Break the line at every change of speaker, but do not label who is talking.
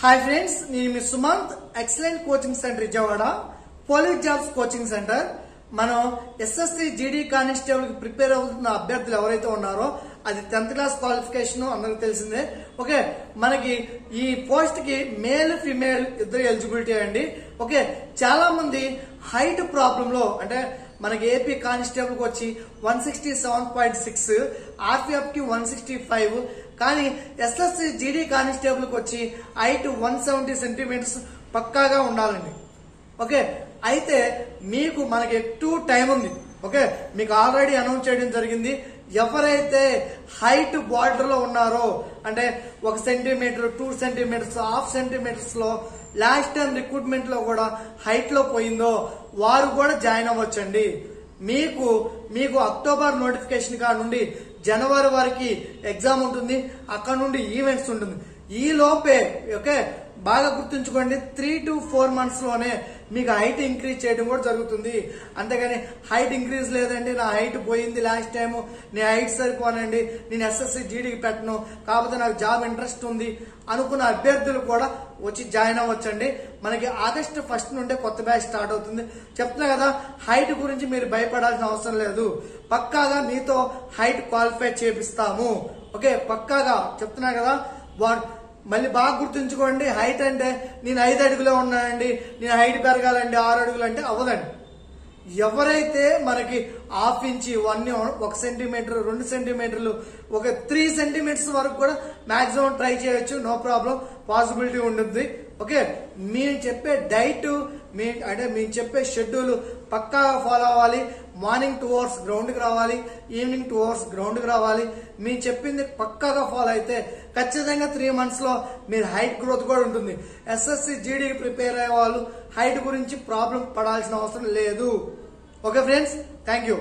Hi friends, నేను మీ Sumanth. Excellent coaching centre Vijayawada, police jobs coaching centre. మనం ఎస్ఎస్సి జీడీ కానిస్టేబుల్ కి ప్రిపేర్ అవుతున్న అభ్యర్థులు ఎవరైతే ఉన్నారో అది 10th క్లాస్ క్వాలిఫికేషన్ అందరికి తెలిసిందే. ఓకే, మనకి ఈ పోస్ట్ కి మేల్ ఫిమేల్ ఇద్దరు ఎలిజిబిలిటీ అండి. ఓకే, చాలా మంది హైట్ ప్రాబ్లం లో, అంటే మనకి ఏపీ కానిస్టేబుల్ కి వచ్చి 167.6, ఆర్పిఎఫ్ కి 165, కానీ ఎస్ఎస్సి జీడీ కానిస్టేబుల్ కి వచ్చి హైట్ 170 సెంటీమీటర్స్ పక్కాగా ఉండాలండి. ఓకే, అయితే మీకు మనకి ఎక్కువ టైం ఉంది. ఓకే, మీకు ఆల్రెడీ అనౌన్స్ చేయడం జరిగింది. ఎవరైతే హైట్ బార్డర్ లో ఉన్నారో, అంటే 1 సెంటీమీటర్, 2 సెంటీమీటర్స్, హాఫ్ సెంటీమీటర్స్ లో లాస్ట్ టైం రిక్రూట్మెంట్ లో కూడా హైట్ లో పోయిందో వారు కూడా జాయిన్ అవ్వచ్చండి. మీకు అక్టోబర్ నోటిఫికేషన్ కాడ నుండి జనవరి వరకు ఎగ్జామ్ ఉంటుంది, అక్కడ నుండి ఈవెంట్స్ ఉంటుంది. ఈ లోపే ఓకే బాగా గుర్తుంచుకోండి, 3 to 4 months లోనే మీకు హైట్ ఇంక్రీజ్ చేయడం కూడా జరుగుతుంది. అంతేగాని హైట్ ఇంక్రీజ్ లేదండి, నా హైట్ పోయింది లాస్ట్ టైం, నేను హైట్ సరిపోనండి, నేను ఎస్ఎస్సి జీడీకి పెట్టను, కాకపోతే నాకు జాబ్ ఇంట్రెస్ట్ ఉంది అనుకున్న అభ్యర్థులు కూడా వచ్చి జాయిన్ అవ్వచ్చండి. మనకి ఆగస్టు 1st నుండే కొత్త బ్యాచ్ స్టార్ట్ అవుతుంది. చెప్తున్నా కదా, హైట్ గురించి మీరు భయపడాల్సిన అవసరం లేదు. పక్కాగా మీతో హైట్ క్వాలిఫై చేపిస్తాము. ఓకే, పక్కాగా చెప్తున్నా కదా. మళ్ళీ బాగా గుర్తుంచుకోండి, హైట్ అంటే నేను 5 అడుగులే ఉన్నానండి, నేను హైట్ పెరగాలండి 6 అడుగులు అంటే అవ్వదండి. ఎవరైతే మనకి ½ ఇంచి, 1 సెంటీమీటర్, 2 సెంటీమీటర్లు, ఒక 3 సెంటీమీటర్స్ వరకు కూడా మాక్సిమం ట్రై చేయొచ్చు, నో ప్రాబ్లం, పాసిబిలిటీ ఉంటుంది. ఓకే, మేము చెప్పే డైట్, మేము చెప్పే షెడ్యూల్ పక్కాగా ఫాలో అవ్వాలి. మార్నింగ్ 2 hours గ్రౌండ్ కి రావాలి, ఈవినింగ్ 2 hours గ్రౌండ్ కి రావాలి. మేము చెప్పింది పక్కాగా ఫాలో అయితే ఖచ్చితంగా 3 months లో మీరు హైట్ గ్రోత్ కూడా ఉంటుంది. ఎస్ఎస్సి జీడీకి ప్రిపేర్ అయ్యే వాళ్ళు హైట్ గురించి ప్రాబ్లం పడాల్సిన అవసరం లేదు. Okay friends, thank you.